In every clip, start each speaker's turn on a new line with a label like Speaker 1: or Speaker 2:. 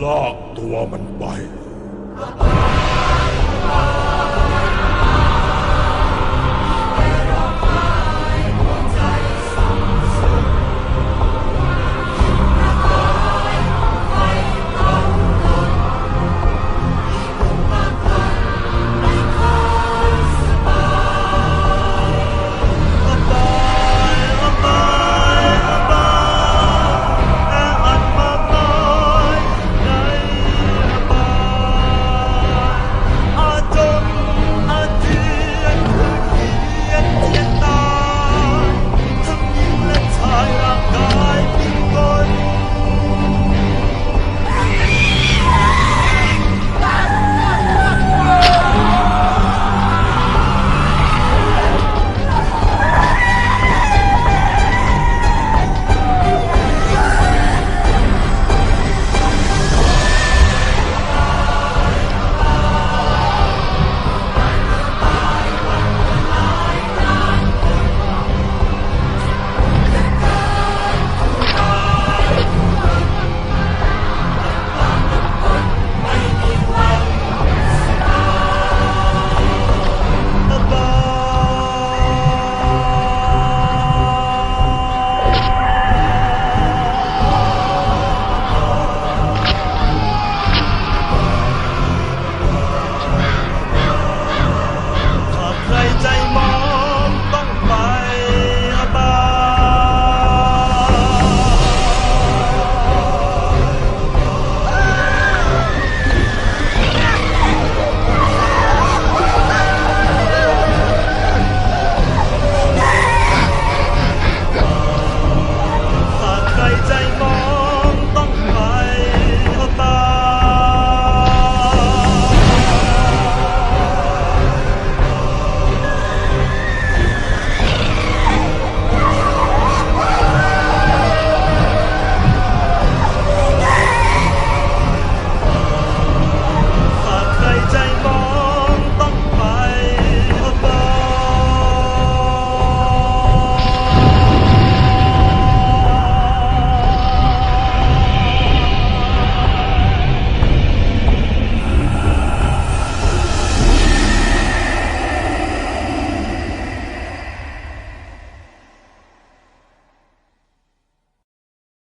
Speaker 1: ลากตัวมันไป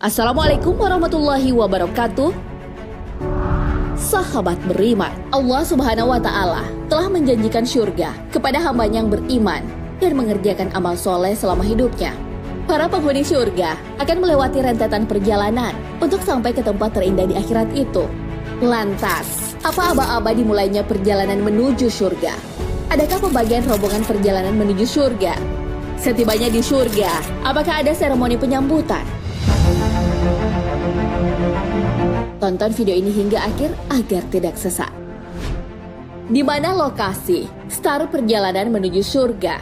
Speaker 2: Assalamualaikum warahmatullahi wabarakatuh. Sahabat beriman, Allah Subhanahu wa Ta'ala telah menjanjikan syurga kepada hambanya yang beriman dan mengerjakan amal soleh selama hidupnya. Para penghuni syurga akan melewati rentetan perjalanan untuk sampai ke tempat terindah di akhirat itu. Lantas, apa aba-aba dimulainya perjalanan menuju syurga? Adakah pembagian rombongan perjalanan menuju syurga? Setibanya di syurga, apakah ada seremoni penyambutan? Tonton video ini hingga akhir agar tidak sesat. Di mana lokasi start perjalanan menuju surga?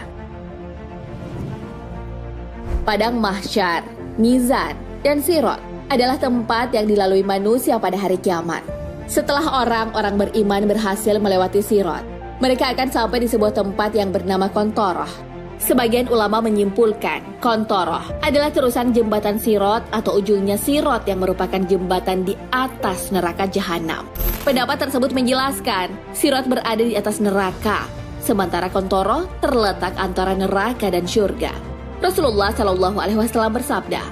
Speaker 2: Padang Mahsyar, Mizan, dan Sirat adalah tempat yang dilalui manusia pada hari kiamat. Setelah orang-orang beriman berhasil melewati Sirat, mereka akan sampai di sebuah tempat yang bernama Kontoroh. Sebagian ulama menyimpulkan Kontoroh adalah terusan jembatan Sirat atau ujungnya Sirat yang merupakan jembatan di atas neraka jahanam. Pendapat tersebut menjelaskan Sirat berada di atas neraka, sementara Kontoroh terletak antara neraka dan syurga. Rasulullah Shallallahu Alaihi Wasallam bersabda,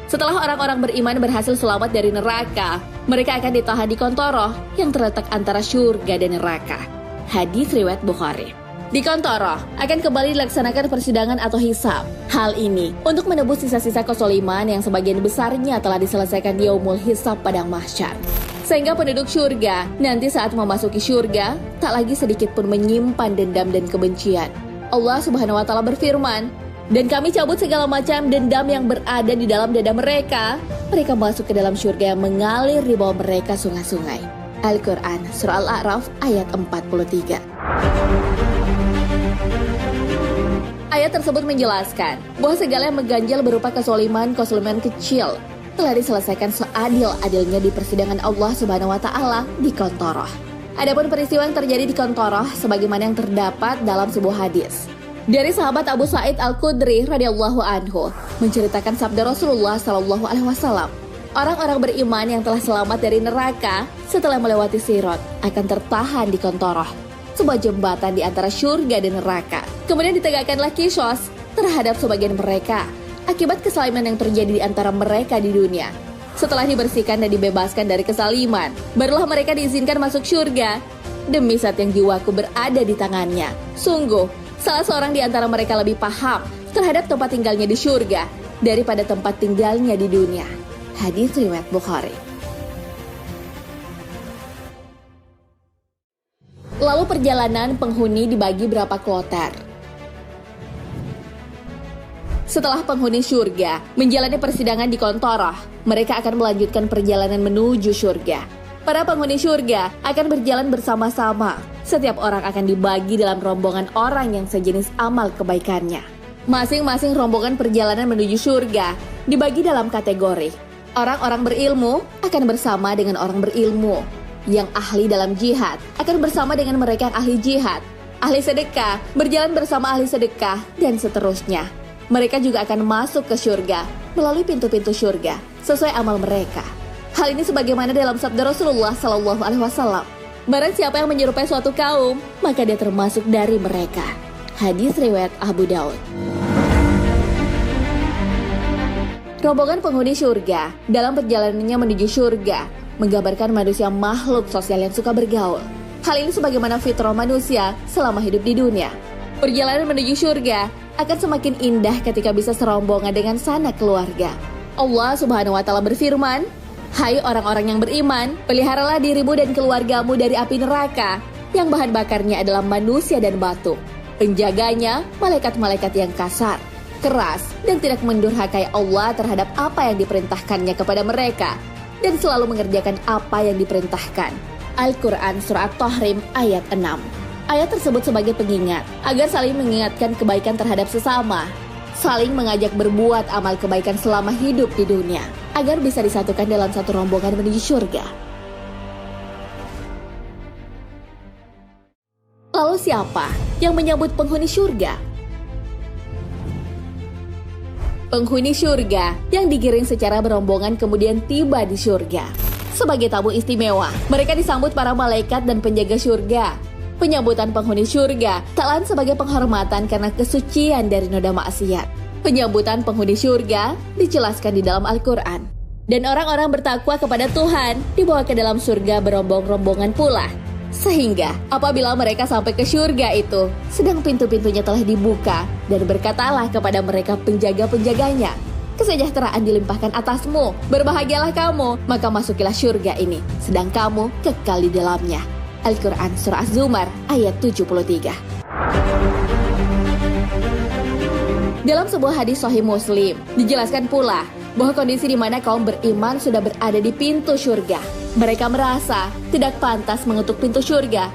Speaker 2: setelah orang-orang beriman berhasil selamat dari neraka, mereka akan ditahan di Kontoroh yang terletak antara syurga dan neraka. Hadis riwayat Bukhari. Di Kontoroh akan kembali dilaksanakan persidangan atau hisab. Hal ini untuk menebus sisa-sisa kezaliman yang sebagian besarnya telah diselesaikan di yaumul hisab padang mahsyar. Sehingga penduduk syurga nanti saat memasuki syurga tak lagi sedikit pun menyimpan dendam dan kebencian. Allah Subhanahu wa Ta'ala berfirman, dan kami cabut segala macam dendam yang berada di dalam dada mereka. Mereka masuk ke dalam syurga yang mengalir di bawah mereka sungai-sungai. Al-Quran Surah Al-A'raf ayat 43. Ayat tersebut menjelaskan bahwa segala yang mengganjal berupa kezaliman kecil telah diselesaikan seadil-adilnya di persidangan Allah Subhanahu wa Ta'ala di Kontoroh. Adapun peristiwa yang terjadi di Kontoroh sebagaimana yang terdapat dalam sebuah hadis dari sahabat Abu Sa'id Al-Khudri radhiyallahu anhu menceritakan sabda Rasulullah sallallahu alaihi wasallam, Orang-orang beriman yang telah selamat dari neraka setelah melewati Sirat akan tertahan di Kontoroh, sebuah jembatan di antara surga dan neraka. Kemudian ditegakkanlah Qisas terhadap sebagian mereka akibat kesaliman yang terjadi di antara mereka di dunia. Setelah dibersihkan dan dibebaskan dari kesaliman, barulah mereka diizinkan masuk surga. Demi saat yang jiwaku berada di tangannya. Sungguh, salah seorang di antara mereka lebih paham terhadap tempat tinggalnya di surga daripada tempat tinggalnya di dunia. Hadis riwayat Bukhari. Lalu perjalanan penghuni dibagi berapa kloter? Setelah penghuni surga menjalani persidangan di Kontoroh, mereka akan melanjutkan perjalanan menuju surga. Para penghuni surga akan berjalan bersama-sama. Setiap orang akan dibagi dalam rombongan orang yang sejenis amal kebaikannya. Masing-masing rombongan perjalanan menuju surga dibagi dalam kategori. Orang-orang berilmu akan bersama dengan orang berilmu. Yang ahli dalam jihad akan bersama dengan mereka yang ahli jihad. Ahli sedekah berjalan bersama ahli sedekah, dan seterusnya. Mereka juga akan masuk ke surga melalui pintu-pintu surga sesuai amal mereka. Hal ini sebagaimana dalam sabda Rasulullah SAW. Barang siapa yang menyerupai suatu kaum, maka dia termasuk dari mereka. Hadis riwayat Abu Daud. Rombongan penghuni surga dalam perjalanannya menuju surga menggambarkan manusia makhluk sosial yang suka bergaul. Hal ini sebagaimana fitrah manusia selama hidup di dunia. Perjalanan menuju surga akan semakin indah ketika bisa serombongan dengan sanak keluarga. Allah Subhanahu wa Ta'ala berfirman, "Hai orang-orang yang beriman, peliharalah dirimu dan keluargamu dari api neraka yang bahan bakarnya adalah manusia dan batu. Penjaganya malaikat-malaikat yang kasar, keras, dan tidak mendurhakai Allah terhadap apa yang diperintahkannya kepada mereka, dan selalu mengerjakan apa yang diperintahkan." Al-Quran Surah At-Tahrim ayat 6. Ayat tersebut sebagai pengingat agar saling mengingatkan kebaikan terhadap sesama, saling mengajak berbuat amal kebaikan selama hidup di dunia, agar bisa disatukan dalam satu rombongan menuju surga. Lalu siapa yang menyambut penghuni surga? Penghuni surga yang digiring secara berombongan kemudian tiba di surga. Sebagai tamu istimewa, mereka disambut para malaikat dan penjaga surga. Penyambutan penghuni surga tak lain sebagai penghormatan karena kesucian dari noda maksiat. Penyambutan penghuni surga dijelaskan di dalam Al-Quran. Dan orang-orang bertakwa kepada Tuhan dibawa ke dalam surga berombong-rombongan pula. Sehingga apabila mereka sampai ke surga itu, sedang pintu-pintunya telah dibuka, dan berkatalah kepada mereka penjaga-penjaganya, "Kesejahteraan dilimpahkan atasmu, berbahagialah kamu, maka masukilah surga ini, sedang kamu kekal di dalamnya." Al-Quran Surah Az-Zumar ayat 73. Dalam sebuah hadis Sahih Muslim, dijelaskan pula bahwa kondisi di mana kaum beriman sudah berada di pintu surga. Mereka merasa tidak pantas mengetuk pintu surga.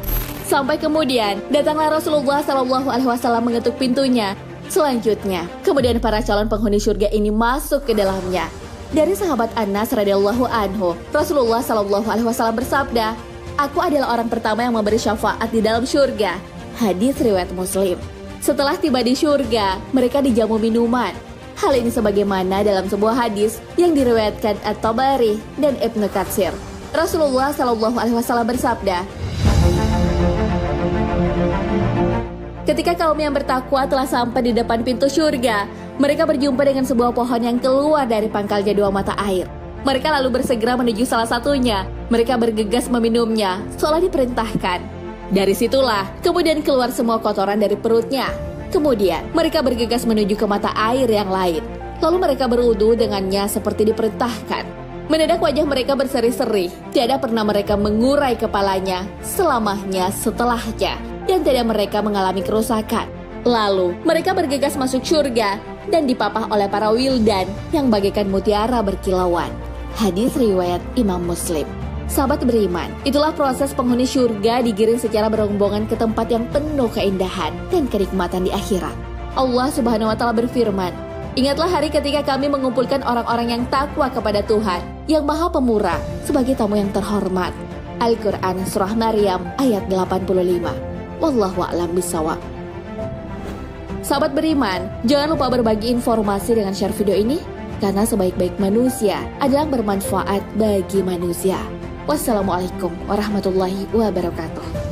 Speaker 2: Sampai kemudian datanglah Rasulullah SAW mengetuk pintunya. Selanjutnya, kemudian para calon penghuni surga ini masuk ke dalamnya. Dari sahabat Anas radhiyallahu anhu, Rasulullah SAW bersabda, "Aku adalah orang pertama yang memberi syafaat di dalam surga." Hadis riwayat Muslim. Setelah tiba di surga, mereka dijamu minuman. Hal ini sebagaimana dalam sebuah hadis yang diriwayatkan At-Tabari dan Ibnu Katsir. Rasulullah SAW bersabda, "Ketika kaum yang bertakwa telah sampai di depan pintu surga, mereka berjumpa dengan sebuah pohon yang keluar dari pangkalnya 2 mata air. Mereka lalu bersegera menuju salah satunya. Mereka bergegas meminumnya, seolah diperintahkan. Dari situlah kemudian keluar semua kotoran dari perutnya. Kemudian mereka bergegas menuju ke mata air yang lain. Lalu mereka berwudu dengannya seperti diperintahkan. Mendadak wajah mereka berseri-seri. Tiada pernah mereka mengurai kepalanya selamanya setelahnya, dan tidak mereka mengalami kerusakan. Lalu mereka bergegas masuk surga dan dipapah oleh para wildan yang bagaikan mutiara berkilauan." Hadis riwayat Imam Muslim. Sahabat beriman, itulah proses penghuni surga digiring secara berombongan ke tempat yang penuh keindahan dan kenikmatan di akhirat. Allah Subhanahu wa Ta'ala berfirman, "Ingatlah hari ketika kami mengumpulkan orang-orang yang takwa kepada Tuhan, yang Maha Pemurah, sebagai tamu yang terhormat." Al-Quran Surah Maryam ayat 85. Wallahu a'lam bishawab. Sahabat beriman, jangan lupa berbagi informasi dengan share video ini. karena sebaik-baik manusia adalah bermanfaat bagi manusia. Wassalamualaikum warahmatullahi wabarakatuh.